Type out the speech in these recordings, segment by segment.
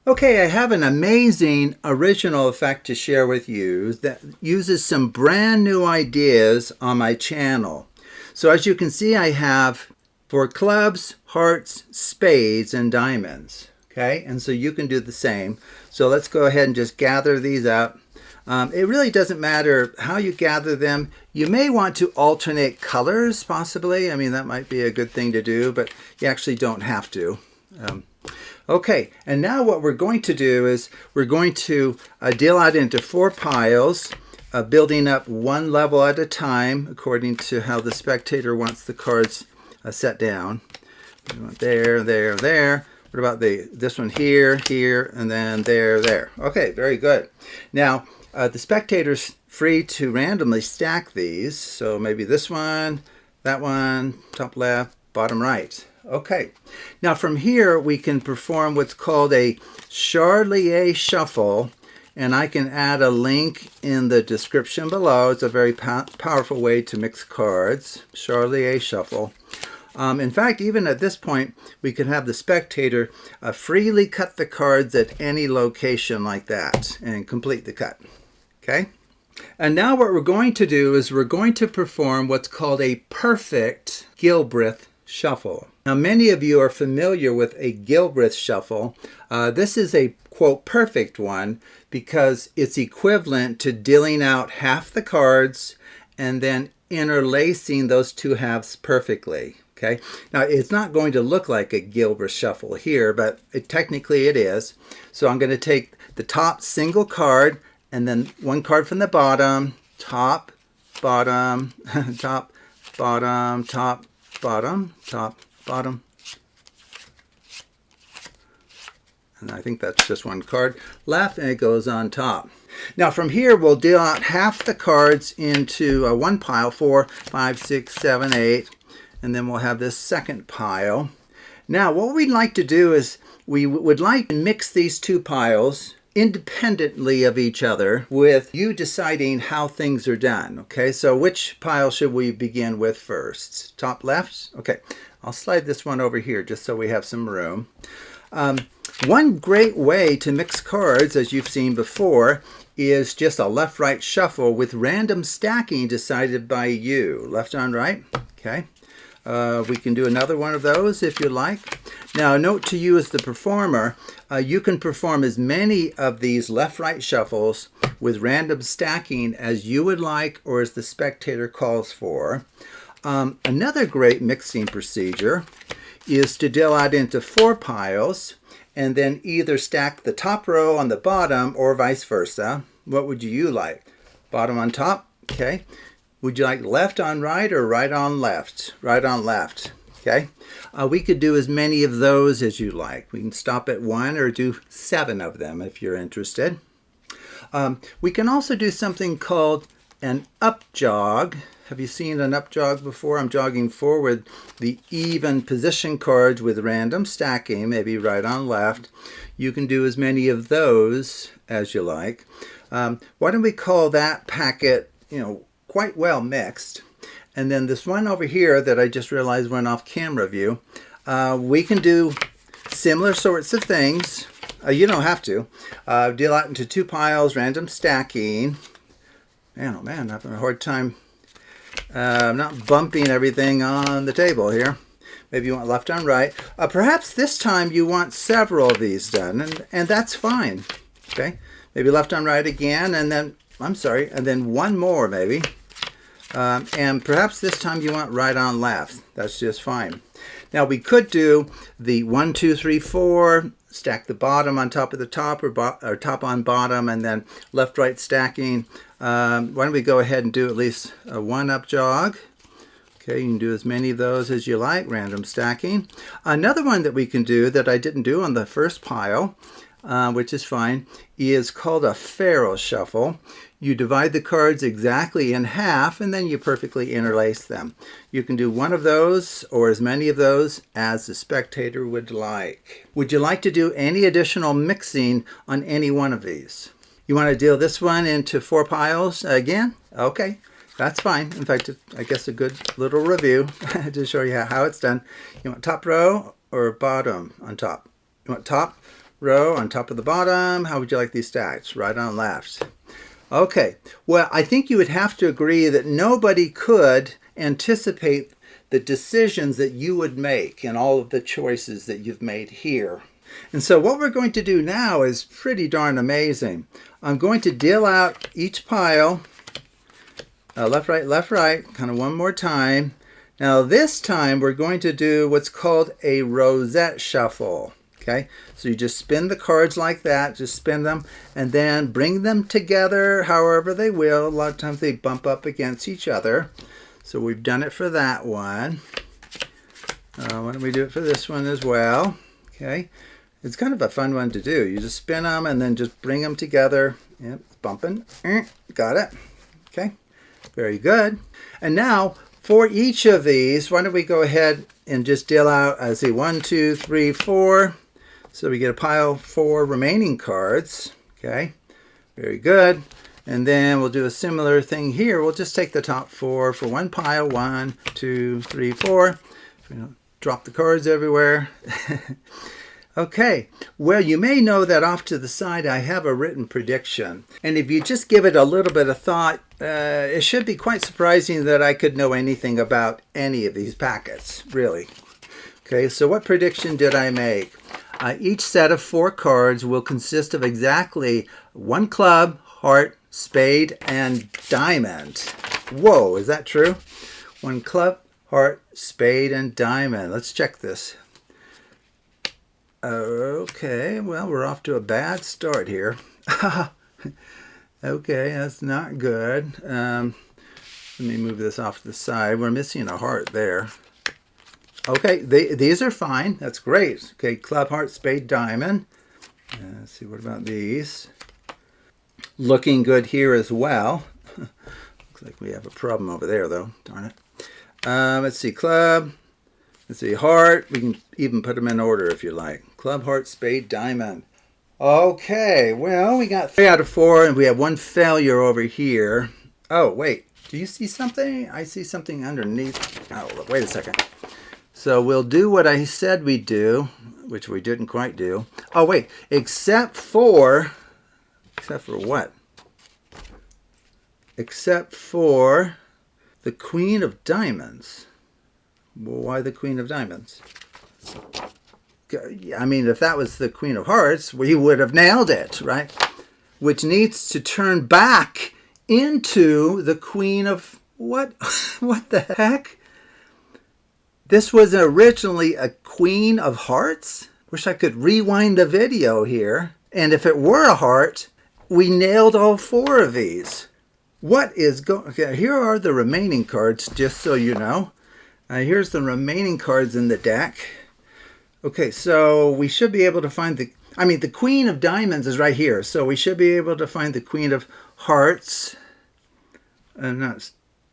Okay, I have an amazing original effect to share with you that uses some brand new ideas on my channel. So as you can see, I have for clubs, hearts, spades, and diamonds. Okay, and so you can do the same. So let's go ahead and just gather these up. It really doesn't matter how you gather them. You may want to alternate colors, possibly. I mean, that might be a good thing to do, but you actually don't have to. Okay, and now what we're going to do is we're going to deal out into 4 piles, building up one level at a time according to how the spectator wants the cards set down. There, there, there. What about this one here, here, and then there, there. Okay, very good. Now, the spectator's free to randomly stack these. So maybe this one, that one, top left, bottom right. Okay, now from here we can perform what's called a Charlier shuffle, and I can add a link in the description below. It's a very powerful way to mix cards, Charlier shuffle. In fact, even at this point, we can have the spectator freely cut the cards at any location like that and complete the cut. Okay? And now what we're going to do is we're going to perform what's called a perfect Gilbreth shuffle. Now, many of you are familiar with a Gilbreth shuffle. This is a, quote, perfect one because it's equivalent to dealing out half the cards and then interlacing those two halves perfectly. Okay. Now, it's not going to look like a Gilbreth shuffle here, but technically it is. So I'm going to take the top single card and then one card from the bottom, top, bottom, top, bottom, top, bottom, top, bottom. And I think that's just one card left, and it goes on top. Now from here, we'll deal out half the cards into one pile, 4, 5, 6, 7, 8, and then we'll have this second pile. Now what we'd like to do is we would like to mix these two piles independently of each other with you deciding how things are done. Okay, so which pile should we begin with first? Top left? Okay, I'll slide this one over here just so we have some room. One great way to mix cards, as you've seen before, is just a left-right shuffle with random stacking decided by you. Left on right. Okay. We can do another one of those if you like. Now, a note to you as the performer, you can perform as many of these left-right shuffles with random stacking as you would like or as the spectator calls for. Another great mixing procedure is to deal out into 4 piles and then either stack the top row on the bottom or vice versa. What would you like? Bottom on top? Okay. Would you like left on right or right on left? Right on left. Okay. We could do as many of those as you like. We can stop at 1 or do 7 of them if you're interested. We can also do something called an up jog. Have you seen an up jog before? I'm jogging forward the even position cards with random stacking, maybe right on left. You can do as many of those as you like. Why don't we call that packet, quite well mixed. And then this one over here that I just realized went off camera view, we can do similar sorts of things. You don't have to. Deal out into 2 piles, random stacking. Man, oh man, I'm having a hard time. I'm not bumping everything on the table here. Maybe you want left on right. Perhaps this time you want several of these done, and that's fine. Okay, maybe left on right again, and then, I'm sorry, and then one more maybe. And perhaps this time you want right on left. That's just fine. Now we could do the 1, 2, 3, 4, stack the bottom on top of the top or top on bottom, and then left, right stacking. Why don't we go ahead and do at least a 1 up jog. Okay, you can do as many of those as you like, random stacking. Another one that we can do that I didn't do on the first pile, which is fine, is called a Pharaoh shuffle. You divide the cards exactly in half and then you perfectly interlace them. You can do one of those or as many of those as the spectator would like. Would you like to do any additional mixing on any one of these? You want to deal this one into 4 piles again? Okay, that's fine. In fact, I guess a good little review to show you how it's done. You want top row or bottom on top? You want top, row on top of the bottom. How would you like these stacked? Right on left. Okay, well, I think you would have to agree that nobody could anticipate the decisions that you would make and all of the choices that you've made here. And so what we're going to do now is pretty darn amazing. I'm going to deal out each pile, left, right, kind of one more time. Now this time we're going to do what's called a rosette shuffle. Okay, so you just spin the cards like that, just spin them, and then bring them together however they will. A lot of times they bump up against each other. So we've done it for that one. Why don't we do it for this one as well? Okay, it's kind of a fun one to do. You just spin them and then just bring them together. Yep, it's bumping. Got it. Okay, very good. And now for each of these, why don't we go ahead and just deal out, I see 1, 2, 3, 4. So we get a pile 4 remaining cards. Okay, very good. And then we'll do a similar thing here. We'll just take the top 4 for one pile. 1, 2, 3, 4. Drop the cards everywhere. Okay, well, you may know that off to the side I have a written prediction. And if you just give it a little bit of thought, it should be quite surprising that I could know anything about any of these packets, really. Okay, so what prediction did I make? Each set of 4 cards will consist of exactly 1 club, heart, spade, and diamond. Whoa, is that true? 1 club, heart, spade, and diamond. Let's check this. Okay, well, we're off to a bad start here. Okay, that's not good. Let me move this off to the side. We're missing a heart there. Okay, these are fine. That's great. Okay, club, heart, spade, diamond. Let's see, what about these? Looking good here as well. Looks like we have a problem over there, though. Darn it. Let's see, club. Let's see, heart. We can even put them in order if you like. Club, heart, spade, diamond. Okay, well, we got 3 out of 4, and we have 1 failure over here. Oh, wait. Do you see something? I see something underneath. Oh, look, wait a second. So we'll do what I said we'd do, which we didn't quite do. Oh, wait. Except for what? Except for the Queen of Diamonds. Well, why the Queen of Diamonds? I mean, if that was the Queen of Hearts, we would have nailed it, right? Which needs to turn back into the Queen of what? What the heck? This was originally a Queen of Hearts? Wish I could rewind the video here. And if it were a heart, we nailed all 4 of these. What is going... Okay, here are the remaining cards, just so you know. Here's the remaining cards in the deck. Okay, so we should be able to find the... I mean, the Queen of Diamonds is right here. So we should be able to find the Queen of Hearts.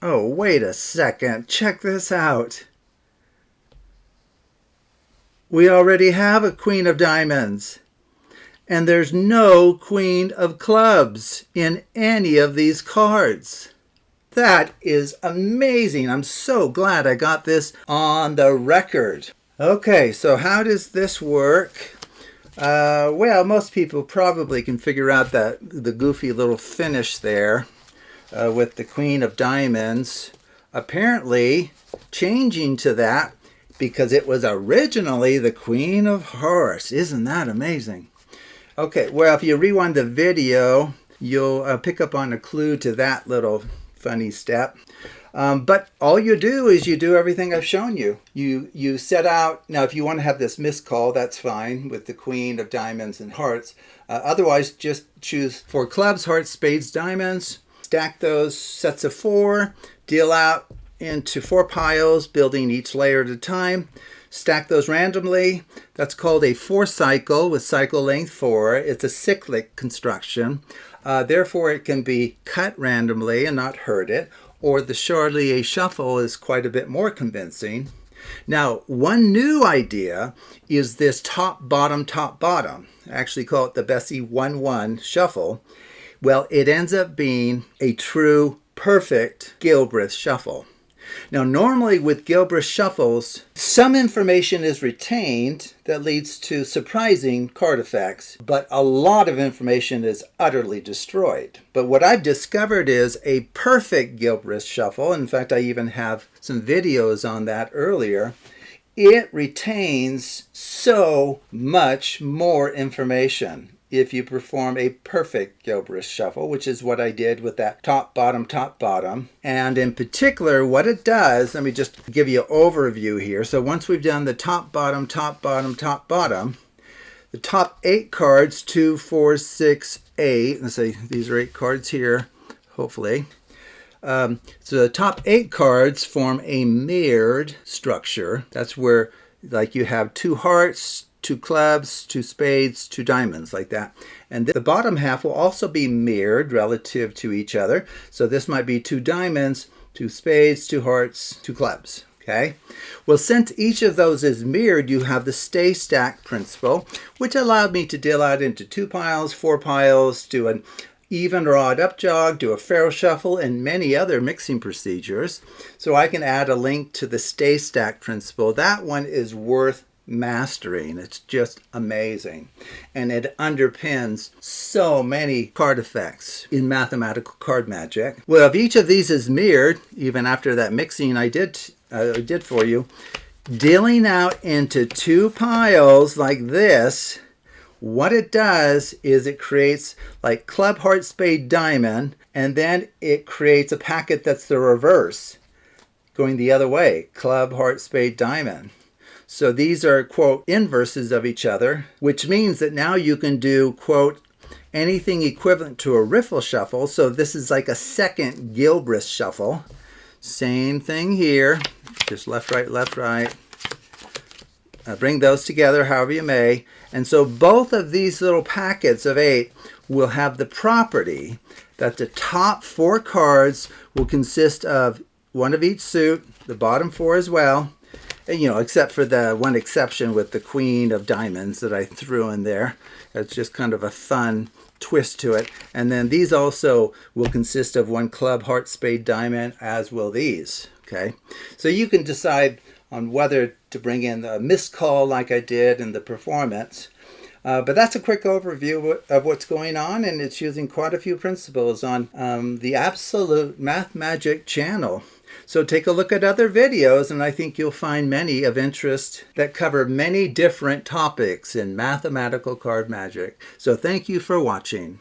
Oh, wait a second. Check this out. We already have a Queen of Diamonds. And there's no Queen of Clubs in any of these cards. That is amazing. I'm so glad I got this on the record. Okay, so how does this work? Well, most people probably can figure out the goofy little finish there with the Queen of Diamonds. Apparently, changing to that because it was originally the Queen of Hearts. Isn't that amazing? Okay, well, if you rewind the video, you'll pick up on a clue to that little funny step. But all you do is you do everything I've shown you. You set out, now if you want to have this missed call, that's fine with the Queen of Diamonds and Hearts. Otherwise, just choose 4 clubs, hearts, spades, diamonds. Stack those sets of 4, deal out into 4 piles, building each layer at a time. Stack those randomly. That's called a 4 cycle with cycle length 4. It's a cyclic construction. Therefore, it can be cut randomly and not hurt it. Or the Charlier shuffle is quite a bit more convincing. Now, one new idea is this top, bottom, top, bottom. I actually call it the Bessie 1-1 shuffle. Well, it ends up being a true, perfect Gilbreth shuffle. Now, normally with Gilbreth shuffles, some information is retained that leads to surprising card effects, but a lot of information is utterly destroyed. But what I've discovered is a perfect Gilbreth shuffle. In fact, I even have some videos on that earlier. It retains so much more information if you perform a perfect Gilbreth shuffle, which is what I did with that top, bottom. And in particular, what it does, let me just give you an overview here. So once we've done the top, bottom, the top 8 cards, 2, 4, 6, 8, let's say these are 8 cards here, hopefully. So the top 8 cards form a mirrored structure. That's where, like, you have 2 hearts, 2 clubs, 2 spades, 2 diamonds, like that. And the bottom half will also be mirrored relative to each other. So this might be 2 diamonds, 2 spades, 2 hearts, 2 clubs. Okay? Well, since each of those is mirrored, you have the stay stack principle, which allowed me to deal out into 2 piles, 4 piles, do an even or odd up jog, do a faro shuffle, and many other mixing procedures. So I can add a link to the stay stack principle. That one is worth mastering. It's just amazing, and it underpins so many card effects in mathematical card magic. Well, if each of these is mirrored, even after that mixing I did for you, dealing out into 2 piles like this, what it does is it creates like club, heart, spade, diamond, and then it creates a packet that's the reverse, going the other way, club, heart, spade, diamond. So these are, quote, inverses of each other, which means that now you can do, quote, anything equivalent to a riffle shuffle. So this is like a second Gilbreth shuffle. Same thing here, just left, right. Bring those together however you may. And so both of these little packets of 8 will have the property that the top 4 cards will consist of 1 of each suit, the bottom 4 as well. You know, except for the one exception with the queen of diamonds that I threw in there. It's just kind of a fun twist to it. And then these also will consist of 1 club, heart, spade, diamond, as will these. Okay, so you can decide on whether to bring in a missed call like I did in the performance. But that's a quick overview of what's going on, and it's using quite a few principles on the Absolute Math Magic channel. So take a look at other videos, and I think you'll find many of interest that cover many different topics in mathematical card magic. So thank you for watching.